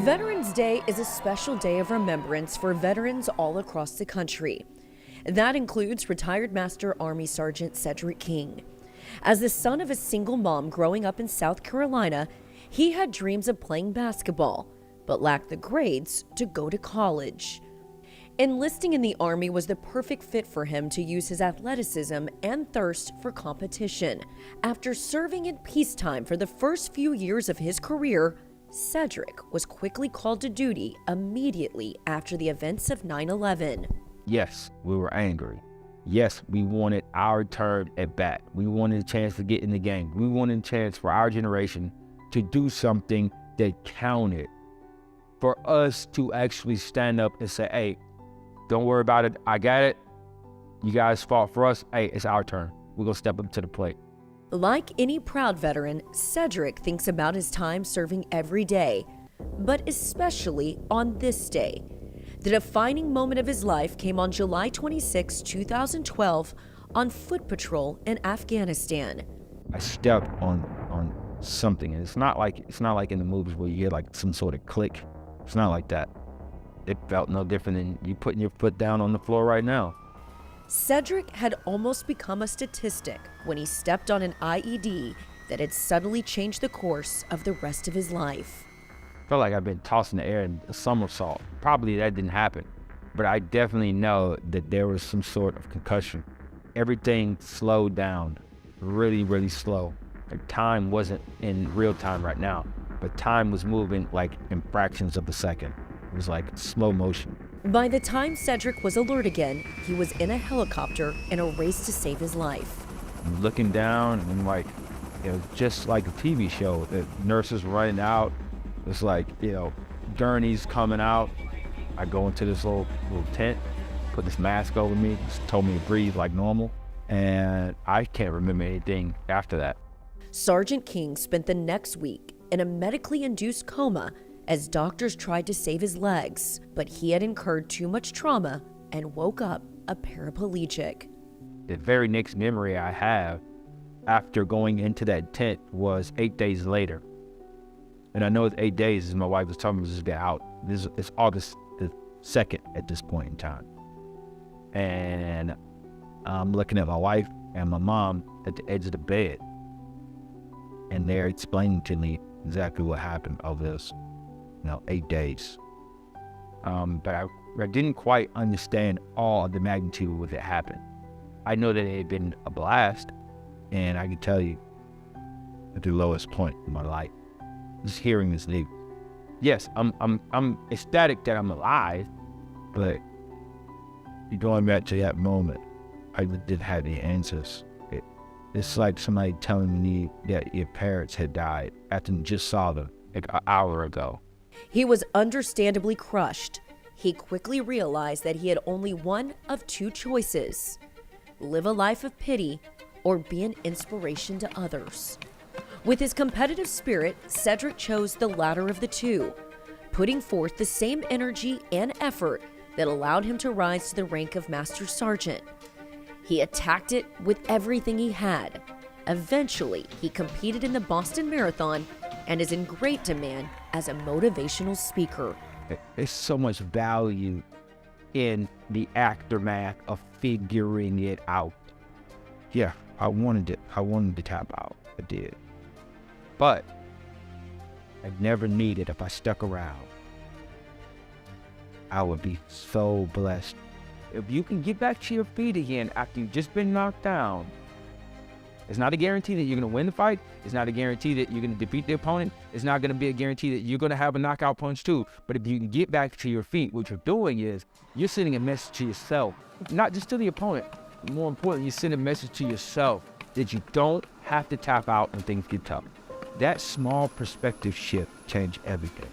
Veterans Day is a special day of remembrance for veterans all across the country. That includes retired Master Army Sergeant Cedric King. As the son of a single mom growing up in South Carolina, he had dreams of playing basketball, but lacked the grades to go to college. Enlisting in the Army was the perfect fit for him to use his athleticism and thirst for competition. After serving in peacetime for the first few years of his career, Cedric was quickly called to duty immediately after the events of 9/11. Yes, we were angry. Yes, we wanted our turn at bat. We wanted a chance to get in the game. We wanted a chance for our generation to do something that counted. For us to actually stand up and say, hey, don't worry about it. I got it. You guys fought for us. Hey, it's our turn. We're going to step up to the plate. Like any proud veteran, Cedric thinks about his time serving every day, but especially on this day. The defining moment of his life came on July 26, 2012, on foot patrol in Afghanistan. I stepped on something, and it's not like in the movies where you hear like some sort of click. It's not like that. It felt no different than you putting your foot down on the floor right now. Cedric had almost become a statistic when he stepped on an IED that had suddenly changed the course of the rest of his life. I felt like I've been tossed in the air in a somersault. Probably that didn't happen, but I definitely know that there was some sort of concussion. Everything slowed down, really, really slow. Like time wasn't in real time right now, but time was moving like in fractions of a second. It was like slow motion. By the time Cedric was alert again, he was in a helicopter in a race to save his life. I'm looking down and like, it was just like a TV show. The nurses running out. It's like, gurneys coming out. I go into this little tent, put this mask over me, just told me to breathe like normal. And I can't remember anything after that. Sergeant King spent the next week in a medically induced coma as doctors tried to save his legs, but he had incurred too much trauma and woke up a paraplegic. The very next memory I have after going into that tent was 8 days later. And I know it's 8 days, as my wife was telling me, to get out. It's August the 2nd at this point in time. And I'm looking at my wife and my mom at the edge of the bed. And they're explaining to me exactly what happened over this, 8 days. But I didn't quite understand all of the magnitude of what had happened. I know that it had been a blast, and I can tell you at the lowest point in my life, just hearing this news. Yes, I'm ecstatic that I'm alive, but going back to that moment, I didn't have the answers. It's like somebody telling me that your parents had died after you just saw them like an hour ago. He was understandably crushed. He quickly realized that he had only one of two choices: live a life of pity or be an inspiration to others. With his competitive spirit, Cedric chose the latter of the two, putting forth the same energy and effort that allowed him to rise to the rank of Master Sergeant. He attacked it with everything he had. Eventually, he competed in the Boston Marathon and is in great demand as a motivational speaker. There's so much value in the aftermath of figuring it out. Yeah, I wanted to tap out. I did. But I never needed, if I stuck around, I would be so blessed. If you can get back to your feet again after you've just been knocked down, it's not a guarantee that you're going to win the fight. It's not a guarantee that you're going to defeat the opponent. It's not going to be a guarantee that you're going to have a knockout punch too. But if you can get back to your feet, what you're doing is you're sending a message to yourself, not just to the opponent. More importantly, you're sending a message to yourself that you don't have to tap out when things get tough. That small perspective shift changed everything.